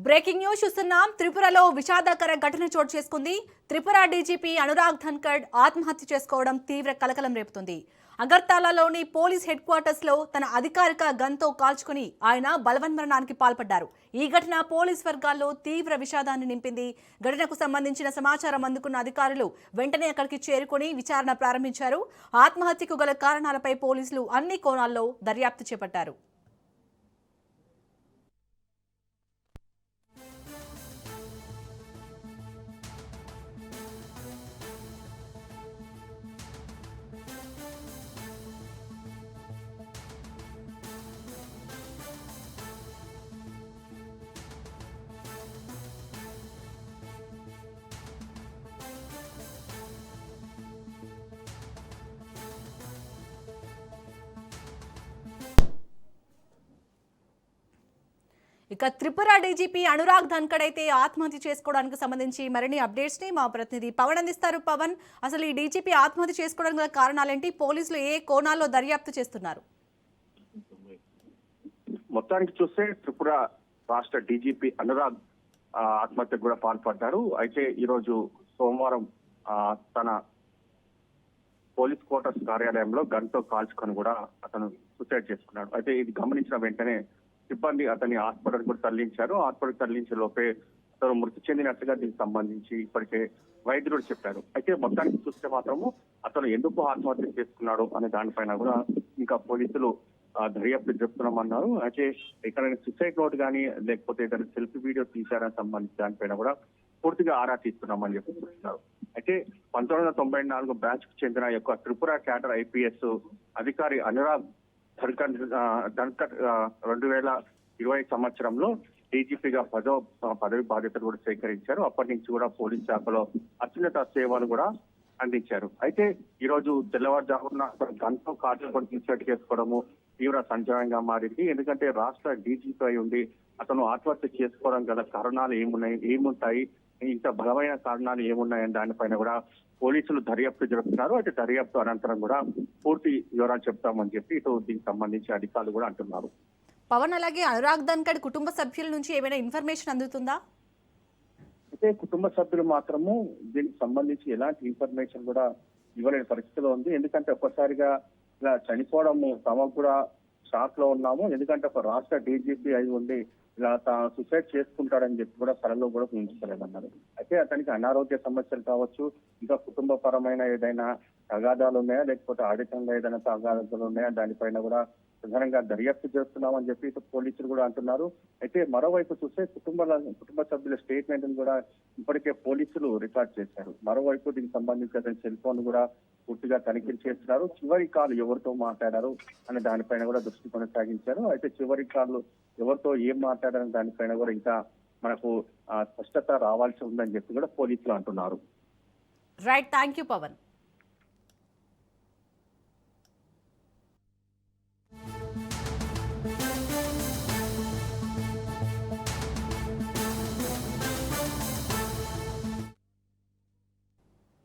Breaking news చూస్తున్నాం. త్రిపురలో విషాదకర ఘటన చోటు చేసుకుంది. త్రిపుర డీజీపీ అనురాగ్ ధన్కడ్ ఆత్మహత్య చేసుకోవడం తీవ్ర కలకలం రేపుతుంది. అగర్తలాలోని పోలీస్ హెడ్ క్వార్టర్స్ లో తన అధికారిక గన్తో కాల్చుకుని ఆయన బలవన్మరణానికి పాల్పడ్డారు. ఈ ఘటన పోలీస్ వర్గాల్లో తీవ్ర విషాదాన్ని నింపింది. ఘటనకు సంబంధించిన సమాచారం అందుకున్న అధికారులు వెంటనే అక్కడికి చేరుకుని విచారణ ప్రారంభించారు. ఆత్మహత్యకు గల కారణాలపై పోలీసులు అన్ని కోణాల్లో దర్యాప్తు చేపట్టారు. ఇక త్రిపుర డీజీపీ అనురాగ్ ధన్కడ్ అయితే ఆత్మహత్య చేసుకోవడానికి సంబంధించి మరిన్ని అప్డేట్స్ ని మా ప్రతినిధి పవన్ అందిస్తారు. పవన్, అసలు ఈ డీజీపీ ఆత్మహత్య చేసుకోవడానికి గల కారణాలేంటి? పోలీసులు ఏ కోణాల్లో దర్యాప్తు చేస్తున్నారు? మొత్తానికి చూస్తే త్రిపుర రాష్ట్ర డీజీపీ అనురాగ్ ఆత్మహత్యకు కూడా పాల్పడ్డారు. అయితే ఈరోజు సోమవారం తన పోలీస్ క్వార్టర్స్ కార్యాలయంలో గన్తో కాల్చుకొని కూడా అతను సూసైడ్ చేసుకున్నాడు. అయితే ఇది గమనించిన వెంటనే సిబ్బంది అతన్ని హాస్పిటల్ కూడా తరలించారు. హాస్పిటల్ తరలించే లోపే అతను మృతి చెందినట్టుగా దీనికి సంబంధించి ఇప్పటికే వైద్యులు చెప్పారు. అయితే మొత్తానికి చూస్తే మాత్రము అతను ఎందుకు ఆత్మహత్య చేసుకున్నాడు అనే దానిపైన కూడా ఇంకా పోలీసులు దర్యాప్తు చెప్తున్నామన్నారు. అయితే ఇక్కడ సూసైడ్ నోట్ కానీ లేకపోతే ఏదైనా సెల్ఫీ వీడియో తీశారని సంబంధించి దానిపైన కూడా పూర్తిగా ఆరా తీస్తున్నామని చెప్పి చూస్తున్నారు. అయితే 1994 బ్యాచ్ కు చెందిన యొక్క త్రిపుర క్యాడర్ ఐపీఎస్ అధికారి అనురాగ్ ధన్కడ్ 2020 సంవత్సరంలో డీజీపీగా పదవి బాధ్యతలు కూడా స్వీకరించారు. అప్పటి నుంచి కూడా పోలీస్ శాఖలో అత్యున్నత సేవలు కూడా అందించారు. అయితే ఈ రోజు తెల్లవారుజామున గన్తో కాల్చుకొని సూసైడ్ చేసుకోవడము తీవ్ర సంచలనంగా మారింది. ఎందుకంటే రాష్ట్ర డీజీపీ అయి ఉండి అతను ఆత్మహత్య చేసుకోవడం గల కారణాలు ఏముంటాయి, ఇంత బలమైన కారణాలు ఏమున్నాయని దానిపైన కూడా పోలీసులు దర్యాప్తు జరుపుతున్నారు. అయితే దర్యాప్తు అనంతరం కూడా పూర్తి వివరాలు చెప్తామని చెప్పి ఇటు దీనికి సంబంధించి అధికారులు కూడా అంటున్నారు. పవన్, అలాగే అనురాగ్ ధన్కడ్ కుటుంబ సభ్యుల నుంచి ఏమైనా ఇన్ఫర్మేషన్ అందుతుందా? అయితే కుటుంబ సభ్యులు మాత్రము దీనికి సంబంధించి ఎలాంటి ఇన్ఫర్మేషన్ కూడా ఇవ్వలేని పరిస్థితిలో ఉంది. ఎందుకంటే ఒక్కసారిగా ఇలా చనిపోవడము తమకు కూడా షాక్ లో ఉన్నాము. ఎందుకంటే ఒక రాష్ట్ర డీజీపీ అయి ఉండి ఇలా సూసైడ్ చేసుకుంటాడని చెప్పి కూడా కళలో కూడా ఊహించలేదన్నారు. అయితే అతనికి అనారోగ్య సమస్యలు కావచ్చు, ఇంకా కుటుంబ పరమైన ఏదైనా తగాదాలు ఉన్నాయా, లేకపోతే ఆర్థికంగా ఏదైనా తగాదాలు ఉన్నాయా, దానిపైన కూడా ప్రధానంగా దర్యాప్తు చేస్తున్నామని చెప్పి ఇటు పోలీసులు కూడా అంటున్నారు. అయితే మరోవైపు చూస్తే కుటుంబ సభ్యుల స్టేట్మెంట్ కూడా ఇప్పటికే పోలీసులు రికార్డ్ చేశారు. మరోవైపు దీనికి సంబంధించి అతని సెల్ ఫోన్ కూడా పూర్తిగా తనిఖీలు చేస్తున్నారు. చివరి కాల్ ఎవరితో మాట్లాడారు అనే దానిపైన కూడా దృష్టి కొనసాగించారు. అయితే చివరి కాల్ ఎవరితో ఏం మాట్లాడారని దానిపైన కూడా ఇంకా మనకు స్పష్టత రావాల్సి ఉందని చెప్పి కూడా పోలీసులు అంటున్నారు. Right, thank you Pawan.